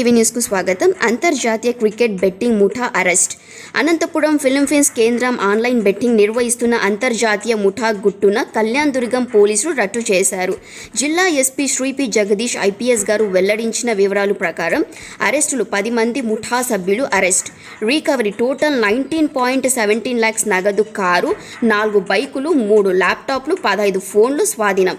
TV న్యూస్కు స్వాగతం. అంతర్జాతీయ క్రికెట్ బెట్టింగ్ ముఠా అరెస్ట్. అనంతపురం ఫిల్మ్ఫిన్స్ కేంద్రం ఆన్లైన్ బెట్టింగ్ నిర్వహిస్తున్న అంతర్జాతీయ ముఠా గుట్టున కళ్యాణ్ దుర్గం పోలీసులు రట్టు చేశారు. జిల్లా ఎస్పీ శ్రీపి జగదీష్ ఐపీఎస్ గారు వెల్లడించిన వివరాల ప్రకారం అరెస్టులు 10 మంది ముఠా సభ్యులు అరెస్ట్. రికవరీ టోటల్ 19.17 lakhs నగదు, కారు, 4 బైకులు, 3 ల్యాప్టాప్లు, 15 ఫోన్లు స్వాధీనం.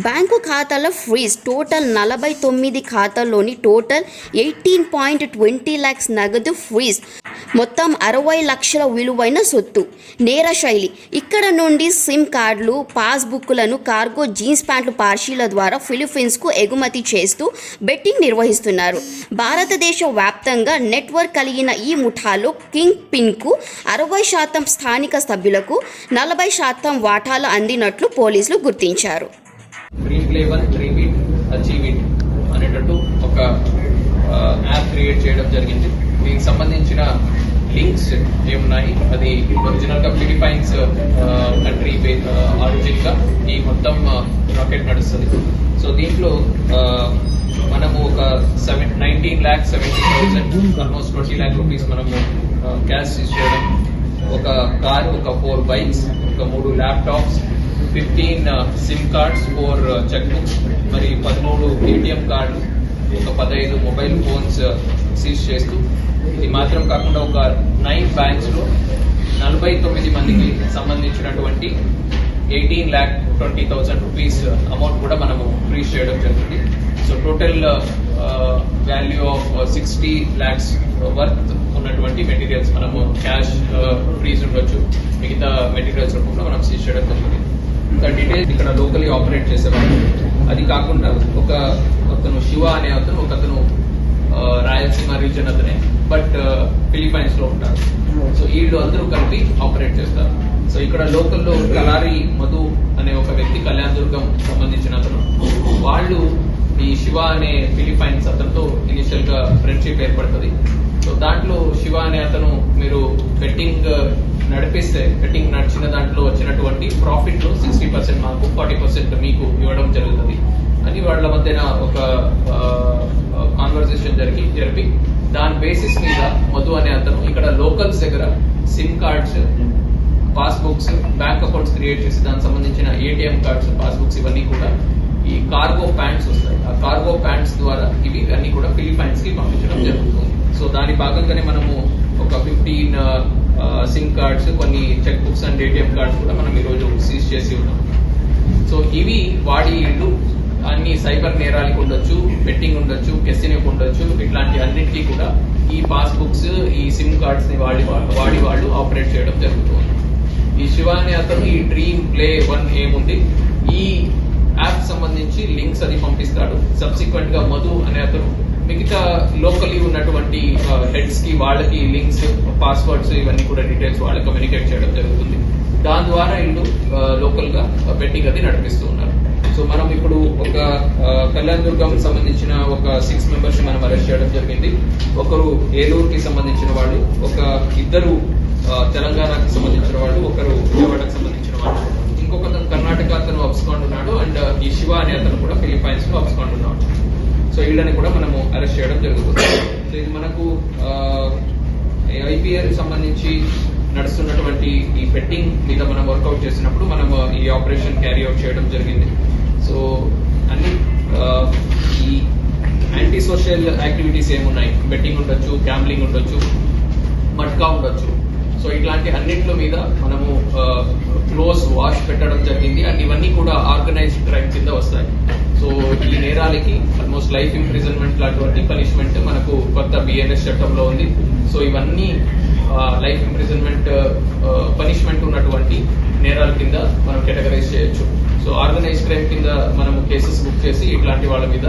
బ్యాంకు ఖాతాల ఫ్రీజ్. టోటల్ 49 ఖాతాల్లోని టోటల్ 18.20 lakhs నగదు ఫ్రీజ్. మొత్తం 60 లక్షల విలువైన సొత్తు. నేర శైలి: ఇక్కడ నుండి సిమ్ కార్డులు, పాస్బుక్లను కార్గో జీన్స్ ప్యాంట్లు పార్సీల ద్వారా ఫిలిప్పీన్స్కు ఎగుమతి చేస్తూ బెట్టింగ్ నిర్వహిస్తున్నారు. భారతదేశ వ్యాప్తంగా నెట్వర్క్ కలిగిన ఈ ముఠాలో కింగ్ పిన్కు 60% స్థానిక సభ్యులకు 40% వాటాలు అందినట్లు పోలీసులు గుర్తించారు. అనేటట్టు ఒక యాప్ క్రియేట్ చేయడం జరిగింది. దీనికి సంబంధించిన లింక్స్ ఏమున్నాయి, అది ఒరిజినల్ గా ఫిలిప్పైన్స్ కంట్రీ ఆరిజిన్ గా ఈ మొత్తం రాకెట్ నడుస్తుంది. సో దీంట్లో మనము ఒక 19,70,000 ఆల్మోస్ట్ 20 lakh రూపీస్ మనము క్యాష్ తీసుకోవడం, ఒక కార్, ఒక 4 బైక్స్, ఒక 3 laptops, 15 SIM cards, 4 cheque books, మరి 13 ఏటీఎం కార్డులు, ఒక 15 మొబైల్ ఫోన్స్ సీజ్ చేస్తూ, ఇది మాత్రం కాకుండా ఒక 9 బ్యాంక్స్ లో 49 మందికి సంబంధించినటువంటి 18,20,000 రూపీస్ అమౌంట్ కూడా మనము ఫ్రీజ్ చేయడం జరుగుతుంది. So total value of 60 lakhs worth ఉన్నటువంటి మెటీరియల్స్ మనము క్యాష్ ఫ్రీజ్ ఉండొచ్చు, మిగతా మెటీరియల్స్ రూపంలో మనం సీజ్ చేయడం జరుగుతుంది. ఇంకా డీటెయిల్స్ ఇక్కడ లోకలీ ఆపరేట్ చేసేవాళ్ళు. అది కాకుండా అతను శివ అనే అతను రాయలసీమ రీజన్ అతనే, బట్ ఫిలిప్పైన్స్ లో ఉంటారు. సో వీళ్ళు అందరూ కలిపి ఆపరేట్ చేస్తారు. సో ఇక్కడ లోకల్లో కలారి మధు అనే ఒక వ్యక్తి, కళ్యాణ్ దుర్గం సంబంధించిన అతను, వాళ్ళు ఈ శివ అనే ఫిలిప్పైన్స్ అతనితో ఇనిషియల్ గా ఫ్రెండ్షిప్ ఏర్పడుతుంది. సో దాంట్లో శివ అనే అతను మీరు బెట్టింగ్ నడిపిస్తే, బెట్టింగ్ నడిచిన దాంట్లో వచ్చినటువంటి ప్రాఫిట్ లో 60% మాకు, 40% మీకు ఇవ్వడం జరుగుతుంది అని వాళ్ళ మధ్యన ఒక కాన్వర్సేషన్ జరిపి దాని బేసిస్ మీద మధు అనే అతను ఇక్కడ లోకల్స్ దగ్గర SIM cards, passbooks, bank accounts create చేసి దానికి సంబంధించిన ఏటీఎం కార్డ్స్, పాస్బుక్స్ ఇవన్నీ కూడా ఈ కార్గో ప్యాంట్స్ వస్తాయి. ఆ కార్గో ప్యాంట్స్ ద్వారా ఇవి అన్ని కూడా ఫిలిప్పైన్స్ కి పంపించడం జరుగుతుంది. సో దాని భాగంగానే మనము ఒక 15 సిమ్ కార్డ్స్, కొన్ని cheque books and ATM cards కూడా మనం ఈరోజు సీజ్ చేసి ఉన్నాం. సో ఇవి వాడి ఇల్లు అన్ని సైబర్ నేరాలకు ఉండొచ్చు, బెట్టింగ్ ఉండొచ్చు, కెసినోకి ఉండొచ్చు, ఇట్లాంటి అన్నింటినీ కూడా ఈ పాస్బుక్స్, ఈ సిమ్ కార్డ్స్ ని వాడి వాళ్ళు ఆపరేట్ చేయడం జరుగుతుంది. ఈ శివ అనే అతను ఈ డ్రీమ్ ప్లే 1 ఏముంది, ఈ యాప్ సంబంధించి లింక్స్ అది పంపిస్తాడు. సబ్సిక్వెంట్ గా మధు అనే అతను మిగతా లోకల్లీ ఉన్నటువంటి హెడ్స్ కి వాళ్ళకి లింక్స్, పాస్వర్డ్స్ ఇవన్నీ కూడా డీటెయిల్స్ వాళ్ళకి కమ్యూనికేట్ చేయడం జరుగుతుంది. దాని ద్వారా వీళ్ళు లోకల్ గా బెట్టింగ్ అది నడిపిస్తూ ఉన్నారు. సో మనం ఇప్పుడు ఒక కళ్యాణ్ దుర్గం సంబంధించిన ఒక 6 మెంబర్స్ మనం అరెస్ట్ చేయడం జరిగింది. ఒకరు ఏలూరుకి సంబంధించిన వాళ్ళు, ఇద్దరు తెలంగాణకి సంబంధించిన వాళ్ళు, ఒకరు విజయవాడకి సంబంధించిన వాళ్ళు, ఇంకొక కర్ణాటక అతను అబ్స్కాండ్ ఉన్నాడు, అండ్ ఈ శివ అనే అతను కూడా ఫిలిప్పైన్స్ లో అబ్స్కాండ్ ఉన్నాడు. సో వీళ్ళని కూడా మనము అరెస్ట్ చేయడం జరుగుతుంది. సో ఇది మనకు ఐపీఎల్ సంబంధించి నడుస్తున్నటువంటి ఈ బెట్టింగ్ మీద మనం వర్కౌట్ చేసినప్పుడు మనం ఈ ఆపరేషన్ క్యారీ అవుట్ చేయడం జరిగింది. సో అన్ని ఈ యాంటీ సోషల్ యాక్టివిటీస్ ఏమున్నాయి, బెట్టింగ్ ఉండొచ్చు, గ్యాంబ్లింగ్ ఉండొచ్చు, మట్కా ఉండొచ్చు. సో ఇట్లాంటి అన్నింటి మీద మనము క్లోజ్ వాచ్ పెట్టడం జరిగింది. అండ్ ఇవన్నీ కూడా ఆర్గనైజ్డ్ క్రైమ్ కింద వస్తాయి. సో ఈ నేరాలకి ఆల్మోస్ట్ లైఫ్ ఇంప్రిజన్మెంట్ లాంటి పనిష్మెంట్ మనకు కొత్త బిఎన్ఎస్ చట్టంలో ఉంది. సో ఇవన్నీ లైఫ్ ఇంప్రిజన్మెంట్ పనిష్మెంట్ ఉన్నటువంటి నేరాల కింద మనం కేటగరైజ్ చేయొచ్చు. సో ఆర్గనైజ్డ్ క్రైమ్ కింద మనము కేసెస్ బుక్ చేసి ఇట్లాంటి వాళ్ళ మీద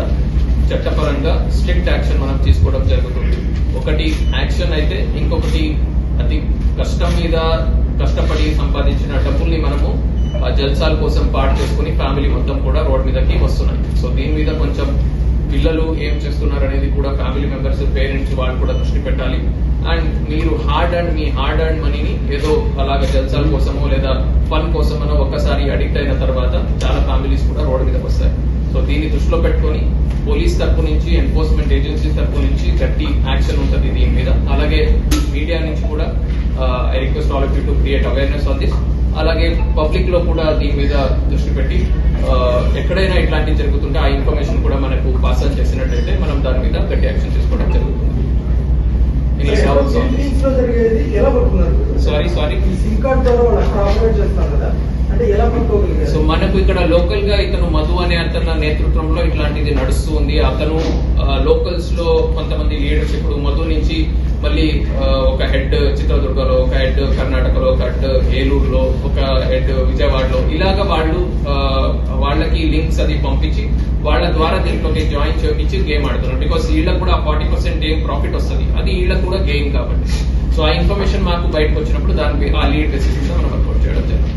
చట్టపరంగా స్ట్రిక్ట్ యాక్షన్ మనం తీసుకోవడం జరుగుతుంది. ఒకటి యాక్షన్ అయితే, ఇంకొకటి అతి కష్టం మీద కష్టపడి సంపాదించిన డబ్బుల్ని మనము జల్సాల కోసం పాడు చేసుకుని ఫ్యామిలీ మొత్తం కూడా రోడ్ మీదకి వస్తున్నాయి. సో దీని మీద కొంచెం పిల్లలు ఏం చేస్తున్నారు అనేది కూడా ఫ్యామిలీ మెంబర్స్, పేరెంట్స్ వాళ్ళు కూడా దృష్టి పెట్టాలి. అండ్ మీరు మీ హార్డ్ అండ్ మనీని ఏదో అలాగ జల్సాల కోసమో లేదా ఫన్ కోసమో ఒక్కసారి అడిక్ట్ అయిన తర్వాత చాలా ఫ్యామిలీస్ కూడా రోడ్ మీదకి వస్తాయి. సో దీన్ని దృష్టిలో పెట్టుకొని పోలీస్ తరపు నుంచి, ఎన్ఫోర్స్మెంట్ ఏజెన్సీ తరపు నుంచి గట్టి యాక్షన్ ఉంటుంది దీని మీద. అలాగే మీడియా నుంచి కూడా I request all of you to create awareness on this. అలాగే పబ్లిక్ లో కూడా దీని మీద దృష్టి పెట్టి ఎక్కడైనా ఇట్లాంటివి జరుగుతుంటే ఆ ఇన్ఫర్మేషన్ కూడా మనకు పాస్ ఆన్ చేసినట్లయితే మనం దాని మీద గట్టి యాక్షన్ తీసుకోవడం జరుగుతుంది. సారీ సో మనకు ఇక్కడ లోకల్ గా ఇతను మధు అనే అతని నేతృత్వంలో ఇట్లాంటిది నడుస్తూ ఉంది. అతను లోకల్స్ లో కొంతమంది లీడర్స్, ఇప్పుడు మధు నుంచి మళ్ళీ ఒక హెడ్ చిత్రదుర్గలో, ఒక హెడ్ కర్ణాటకలో, ఒక హెడ్ ఏలూరులో, ఒక హెడ్ విజయవాడలో, ఇలాగా వాళ్ళకి లింక్స్ అది పంపించి వాళ్ళ ద్వారా దీంట్లోకి జాయిన్ చేయించి గేమ్ ఆడుతున్నారు. బికాస్ వీళ్ళకి కూడా 40% ఏం ప్రాఫిట్ వస్తుంది, అది వీళ్ళకి కూడా గేమ్ కాబట్టి. సో ఆ ఇన్ఫర్మేషన్ మాకు బయటకు వచ్చినప్పుడు దానికి ఆ లీడ్ బేసిస్ మీద మనం వర్కౌట్ చేయడం జరిగింది.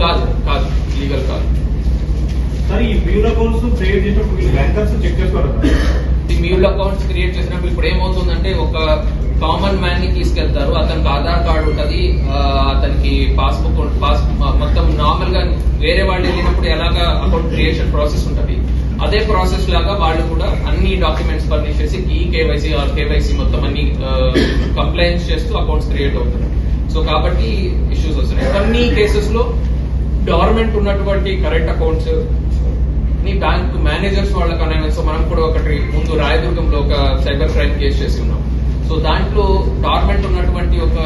కాదు, లీగల్ కాదు. ఈ మ్యూల్ అకౌంట్స్ క్రియేట్ చేసినప్పుడు బ్యాంకర్స్ చెక్ చేసుకోవాలి. ఈ మ్యూల్ అకౌంట్స్ క్రియేట్ చేసినప్పుడు ఇప్పుడు ఏమవుతుందంటే, ఒక కామన్ మ్యాన్ ని తీసుకెళ్తారు, అతనికి ఆధార్ కార్డు ఉంటుంది, అతనికి పాస్బుక్ మొత్తం నార్మల్ గా వేరే వాళ్ళు వెళ్ళినప్పుడు ఎలాగా అకౌంట్ క్రియేషన్ ప్రాసెస్ ఉంటుంది, అదే ప్రాసెస్ లాగా వాళ్ళు కూడా అన్ని డాక్యుమెంట్స్ ఫర్నిష్ చేసి కేవైసీ మొత్తం అన్ని కంప్లైంట్స్ చేస్తూ అకౌంట్స్ క్రియేట్ అవుతున్నాయి. సో కాబట్టి ఇష్యూస్ వస్తున్నాయి. కొన్ని కేసెస్ లో గవర్నమెంట్ ఉన్నటువంటి కరెంట్ అకౌంట్స్ ని బ్యాంక్ మేనేజర్స్ వాళ్ళకన్నా. సో మనం కూడా ఒకటి ముందు రాయదుర్గంలో ఒక సైబర్ క్రైమ్ కేసు చేసి ఉన్నాం. సో దాంట్లో గవర్నమెంట్ ఉన్నటువంటి ఒక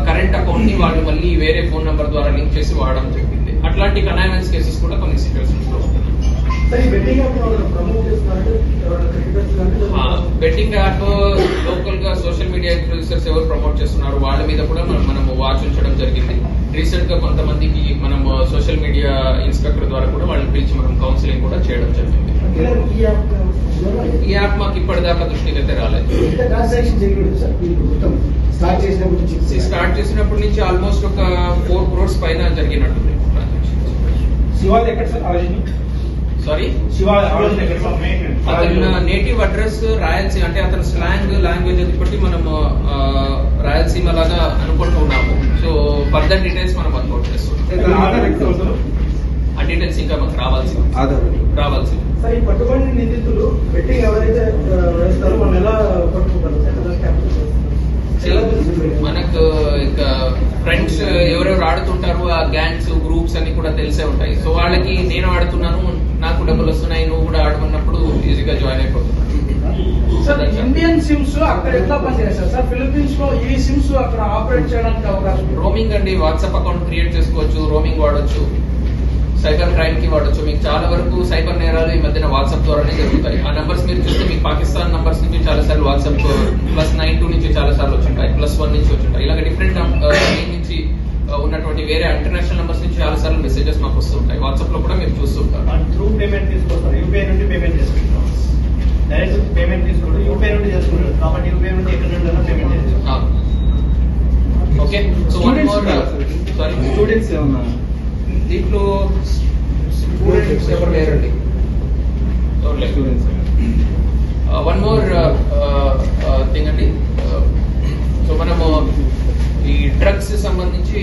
కరెంట్ అకౌంట్ ని వాళ్ళు మళ్ళీ వేరే ఫోన్ నంబర్ ద్వారా లింక్ చేసి వాడడం జరిగింది. అట్లాంటి కనైవెన్స్ కేసెస్ కూడా కొన్ని సిచ్యువేషన్స్ లో ఉంటున్నాయి. బెట్టింగ్ యాప్ లోకల్ గా సోషల్ మీడియా ఇన్ఫ్లుయెన్సర్స్ ఎవరు ప్రమోట్ చేస్తున్నారు వాళ్ళ మీద కూడా మనం వాచ్ ఉంచడం జరిగింది. రీసెంట్ గా కొంతమందికి మనం సోషల్ మీడియా ఇన్స్పెక్టర్ ద్వారా కూడా వాళ్ళని పిలిచి మనం కౌన్సిలింగ్ కూడా చేయడం జరిగింది. ఈ యాప్ మాకు ఇప్పటిదాకా దృష్టికి అయితే రాలేదు. స్టార్ట్ చేసినప్పటి నుంచి ఆల్మోస్ట్ ఒక 4 crores పైన జరిగినట్టుంది. సారీ, అతని నేటివ్ అడ్రస్ రాయలసీమ, అంటే అతని స్లాంగ్ లాంగ్వేజ్ బట్టి మనం రాయలసీమ లాగా అనుకుంటూ ఉన్నాము. సో ఫర్దర్ డీటెయిల్స్ మనం వర్కౌట్ చేస్తున్నాం. ఆ డీటెయిల్స్ ఇంకా మాకు రావాల్సి. పట్టుబడి నిందితులు బెట్టింగ్ ఎవరైతే వేస్తారో మనం ఎలా పట్టుకుంటారు? మనకు ఇంకా ఫ్రెండ్స్ ఎవరెవరు ఆడుతుంటారు, ఆ గ్యాంగ్స్ గ్రూప్స్ అన్ని కూడా తెలిసే ఉంటాయి. సో వాళ్ళకి నేను ఆడుతున్నాను, నాకు డబ్బులు వస్తున్నాయి, నువ్వు కూడా ఆడుకున్నప్పుడు ఈజీగా జాయిన్ అయిపోతున్నాను. ఇండియన్ సిమ్స్ అక్కడ ఎట్లా పనిచేస్తారు సార్? ఫిలిప్పీన్స్ లో ఈ సిమ్స్ అక్కడ ఆపరేట్ చేయడానికి అవకాశం? రోమింగ్ అండి, వాట్సాప్ అకౌంట్ క్రియేట్ చేసుకోవచ్చు, రోమింగ్ వాడొచ్చు, సైబర్ క్రైమ్ కి వాడొచ్చు. మీకు చాలా వరకు సైబర్ నేరాలు ఈ మధ్యన వాట్సాప్ ద్వారానే జరుగుతాయి. ఆ నంబర్స్ మీరు చూస్తే మీకు పాకిస్తాన్ నంబర్స్ నుంచి చాలా సార్లు వాట్సాప్ +92 నుంచి చాలా సార్లు వచ్చింటాయి, +1 నుంచి వచ్చింటాయి. ఇలాగ డిఫరెంట్ నుంచి ఉన్నటువంటి వేరే ఇంటర్నేషనల్ నంబర్స్ నుంచి చాలా సార్లు మెసేజెస్ మాకు వస్తుంటాయి. వాట్సాప్ లో కూడా మీరు చూస్తుంటారు. త్రూ పేమెంట్ తీసుకొస్తారు, యూపీఐ నుండి పేమెంట్ చేసుకుంటాం, డైరెక్ట్ పేమెంట్ తీసుకుంటారు, యూపీఐ నుండి చేసుకుంటారు. కాబట్టి యూపీఐ నుండి ఎక్కడ నుండి పేమెంట్ చేస్తారు. ఓకే, సో సారీ, స్టూడెంట్స్ ఏమన్నా దీంట్లో స్టూడెంట్స్ ఎవరు లేరండి. వన్ మోర్ థింగ్ అండి, సో మనము ఈ డ్రగ్స్ సంబంధించి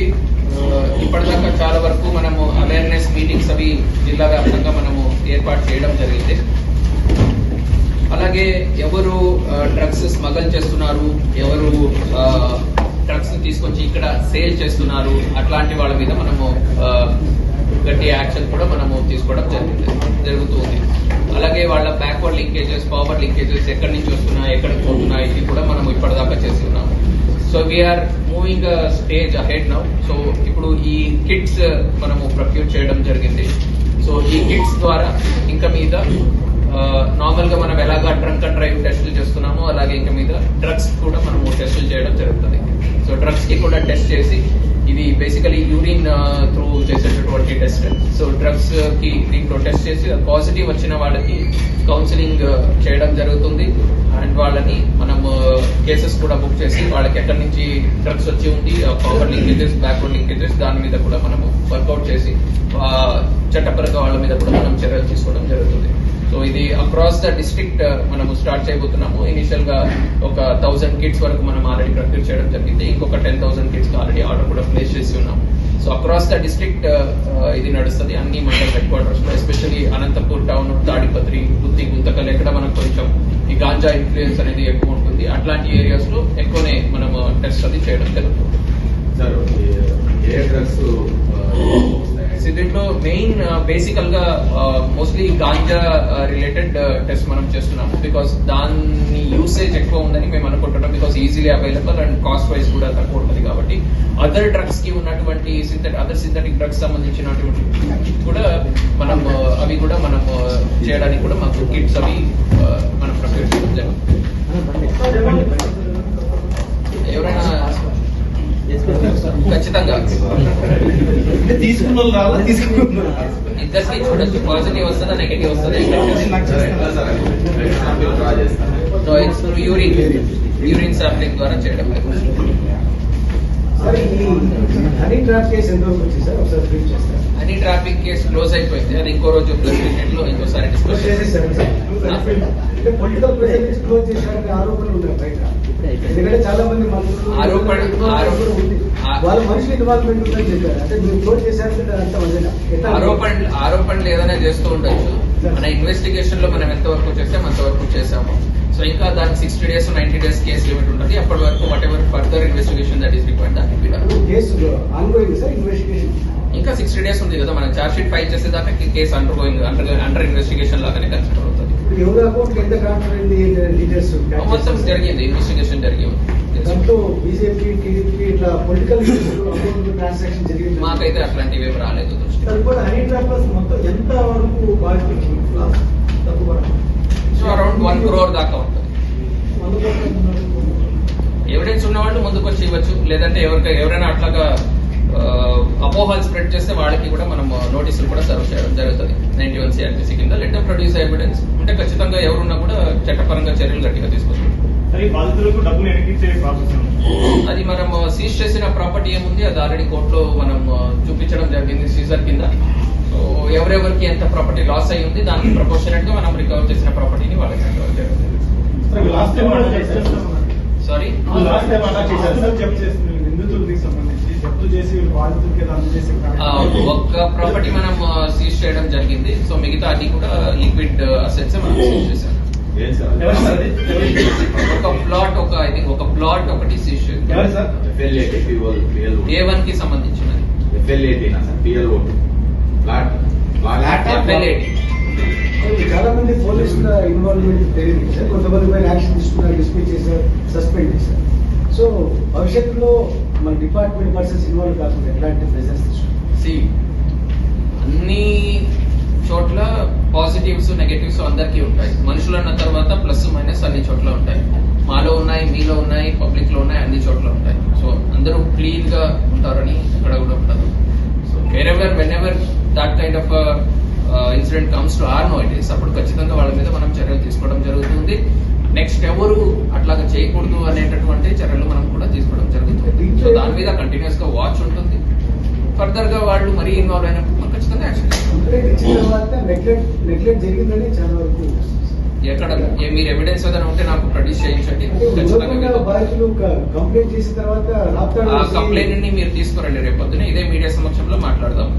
ఇప్పటిదాకా చాలా వరకు మనము అవేర్నెస్ మీటింగ్స్ అవి జిల్లా వ్యాప్తంగా మనము ఏర్పాటు చేయడం జరిగింది. అలాగే ఎవరు డ్రగ్స్ స్మగల్ చేస్తున్నారు, ఎవరు డ్రగ్స్ తీసుకొచ్చి ఇక్కడ సేల్ చేస్తున్నారు, అట్లాంటి వాళ్ళ మీద మనము గట్టి యాక్షన్ కూడా మనము తీసుకోవడం జరుగుతుంది. అలాగే వాళ్ళ బ్యాక్వర్డ్ లింకేజెస్, ఫార్వర్డ్ లింకేజెస్ ఎక్కడి నుంచి వస్తున్నాయి, ఎక్కడికి పోతున్నాయి, ఇది కూడా మనం ఇప్పటిదాకా చేసి ఉన్నాము. So we're moving stage ahead now. So ఇప్పుడు ఈ కిట్స్ మనము ప్రొక్యూర్ చేయడం జరిగింది. సో ఈ కిట్స్ ద్వారా ఇంకా మీద నార్మల్ గా మనం ఎలాగా డ్రంక్ అండ్ డ్రైవ్ టెస్టులు చేస్తున్నామో అలాగే ఇంకా మీద డ్రగ్స్ కూడా మనము టెస్టులు చేయడం జరుగుతుంది. సో డ్రగ్స్ కి కూడా టెస్ట్ చేసి, ఇది బేసికలీ యూరిన్ త్రూ చేసేటటువంటి టెస్ట్. సో డ్రగ్స్ కి దీంట్లో టెస్ట్ చేసి పాజిటివ్ వచ్చిన వాళ్ళకి కౌన్సిలింగ్ చేయడం జరుగుతుంది. అండ్ వాళ్ళని మనము కేసెస్ కూడా బుక్ చేసి వాళ్ళకి ఎక్కడి నుంచి డ్రగ్స్ వచ్చి ఉంది, ఫార్వర్డ్ లింకేజెస్, బ్యాక్వర్డ్ లింకేజెస్, దాని మీద కూడా మనము వర్కౌట్ చేసి చట్టపరంగా వాళ్ళ మీద కూడా మనం చర్యలు తీసుకోవడం జరుగుతుంది. సో ఇది అక్రాస్ ద డిస్ట్రిక్ట్ మనము స్టార్ట్ చేయబోతున్నాము. ఇనిషియల్ గా ఒక 1000 కిట్స్ వరకు మనం ఆల్రెడీ ప్రొక్యూర్ చేయడం జరిగింది. ఇంకొక 10,000 కిట్స్ ఆల్రెడీ ఆర్డర్ కూడా ప్లేస్ చేసి ఉన్నాము. సో అక్రాస్ ద డిస్ట్రిక్ట్ ఇది నడుస్తుంది అన్ని మండల్ హెడ్ క్వార్టర్స్ లో, ఎస్పెషల్లీ అనంతపూర్ టౌన్, తాడిపత్రి, బుద్ధి, గుంతకల్ ఎక్కడ మనకు కొంచెం ఈ గాంజా ఇన్ఫ్లుయెన్స్ అనేది ఎక్కువ ఉంటుంది, అట్లాంటి ఏరియాస్ లో ఎక్కువనే మనం టెస్ట్ అది చేయడం జరుగుతుంది. సార్ ఏ డ్రగ్స్ దీంట్లో మెయిన్ బేసికల్ గా మోస్ట్లీ గాంజా రిలేటెడ్ టెస్ట్ మనం చేస్తున్నాము, బికాస్ దాని యూసేజ్ ఎక్కువ ఉందని మేము అనుకుంటున్నాం, because easily available and cost wise కూడా తక్కువ ఉంటుంది కాబట్టి. అదర్ డ్రగ్స్ కి ఉన్నటువంటి సింథటిక్ డ్రగ్స్ సంబంధించినటువంటి కూడా మనం అవి కూడా మనం చేయడానికి కూడా మాకు కిట్స్ అవి మనం ప్రిపేర్ చేయడం జరుగుతుంది. ఎవరైనా ఖచ్చితంగా తీసుకున్న ఇద్దరికి చూడొచ్చు, పాజిటివ్ వస్తుందా నెగిటివ్ వస్తుందా. సో ఇట్స్ యూరిన్ శాంప్లింగ్ ద్వారా చేయడం. హనీ ట్రాప్ కేసు ఎంతవరకు వచ్చింది సార్? ఒకసారి బ్రీఫ్ చేస్తారు. హనీ ట్రాఫిక్ కేసు క్లోజ్ అయిపోయింది, అది ఇంకో రోజు ప్రెస్ మీట్ లో ఇంకోసారి డిస్కస్ పొలిటికల్ ప్రెషర్ క్లోజ్ చేశారనే ఆరోపణలు ఉన్నాయి బయట. ఎందుకంటే చాలా మంది వాళ్ళ మనుషులు ఇన్వాల్వ్మెంట్ ఉందని చెప్పారు. అంటే మీరు క్లోజ్ చేశారంటే అంత ఆరోపణలు ఏదైనా చేస్తూ ఉండొచ్చు. మన ఇన్వెస్టిగేషన్ లో మనం ఎంతవరకు చేసాం అంతవరకు చేసాము. సో ఇంకా దానికి 60 days 90 days కేసు లిమిట్ ఉంటుంది. అప్పటి వరకు whatever further investigation that is required దానికి కేసు ఆన్గోయింగ్ సార్ ఇన్వెస్టిగేషన్. ఇంకా 60 days ఉంది కదా, మనం చార్జ్ షీట్ ఫైల్ చేసేదాకా కేసు అండర్ ఇన్వెస్టిగేషన్ లాగానే కన్సిడర్ అవుతుంది. ఎవరి అకౌంట్ ఎంత ట్రాన్స్ఫర్ అయింది డీటెయిల్స్ మొత్తం జరిగింది, ఇన్వెస్టిగేషన్ జరిగింది. దాంట్లో బీజేపీ, టీడీపీ ఇట్లా పొలిటికల్ అకౌంట్ ట్రాన్సాక్షన్ జరిగింది. మాకైతే అట్లాంటివి ఏమి రాలేదు దృష్టి. హనీ ట్రాప్ మొత్తం ఎంత వరకు బాధించింది? తక్కువ సో అరౌండ్ 1 crore దాకా ఉంటుంది. ఎవిడెన్స్ ఉన్న వాళ్ళు ముందుకు వచ్చి ఇవ్వచ్చు, లేదంటే ఎవరైనా అట్లాగా అపోహల్ స్ప్రెడ్ చేస్తే వాళ్ళకి కూడా మనం నోటీసులు కూడా సర్వ్ చేయడం జరుగుతుంది. 91 CRPC కింద లెట్ దెమ్ ప్రొడ్యూస్ ఎవిడెన్స్ ఉంటే ఖచ్చితంగా ఎవరున్నా కూడా చట్టపరంగా చర్యలు గట్టిగా తీసుకుంటాం. అది మనం సీజ్ చేసిన ప్రాపర్టీ ఏముంది అది ఆల్రెడీ కోర్టులో మనం చూపించడం జరిగింది సీజర్ కింద. సో ఎవరెవరికి ఎంత ప్రాపర్టీ లాస్ అయ్యి ఉంది దానికి ప్రపోర్షనేట్ గా మనం రికవర్ చేసిన ప్రాపర్టీని వాళ్ళకి రికవర్ చేయడం జరుగుతుంది. సారీ ఒక్క ప్రాపర్టీ మనం సీజ్ చేయడం జరిగింది. సో మిగతా అన్ని కూడా లిక్విడ్ అసెట్స్ మనం సీజ్ చేశాం. ఒక ప్లాట్ ఒకటి సీజ్ చేశాం. A1 కి సంబంధించినది. చాలా మంది పోలీసుల ఇన్వాల్వ్మెంట్ తెలియదు సార్. కొంతమంది పైన యాక్షన్ తీసుకున్నారు, డిస్మిస్ చేశారు, సస్పెండ్ చేశారు. సో భవిష్యత్తులో మన డిపార్ట్మెంట్ పర్సన్స్ ఇన్వాల్వ్ కాకుండా ఎట్లాంటి మెజర్స్ తీసుకుంటారు? అన్ని చోట్ల పాజిటివ్స్ నెగటివ్స్ అందరికీ ఉంటాయి. మనుషులు అన్న తర్వాత ప్లస్ మైనస్ అన్ని చోట్ల ఉంటాయి. మాలో ఉన్నాయి, మీలో ఉన్నాయి, పబ్లిక్ లో ఉన్నాయి, అన్ని చోట్ల ఉంటాయి. సో అందరూ క్లీన్ గా ఉంటారని ఎక్కడ కూడా ఉంటారు. So whenever that kind of incident comes to our notice అప్పుడు ఖచ్చితంగా వాళ్ళ మీద మనం చర్యలు తీసుకోవడం జరుగుతుంది. నెక్స్ట్ ఎవరు అట్లాగా చేయకూడదు అనేటటువంటి చర్యలు మనం కూడా తీసుకోవడం జరుగుతుంది. సో దాని మీద కంటిన్యూస్ గా వాచ్ ఉంటుంది. ఫర్దర్ గా వాళ్ళు మరీ ఇన్వాల్వ్ అయినప్పుడు మనం ఖచ్చితంగా యాక్షన్ ఎక్కడ మీరు ఎవిడెన్స్ ఏదైనా ఉంటే నాకు ప్రొడ్యూస్ చేయించండి. ఆ కంప్లైంట్ ని మీరు తీసుకురండి, రేపొద్దున ఇదే మీడియా సమక్షంలో మాట్లాడదాం.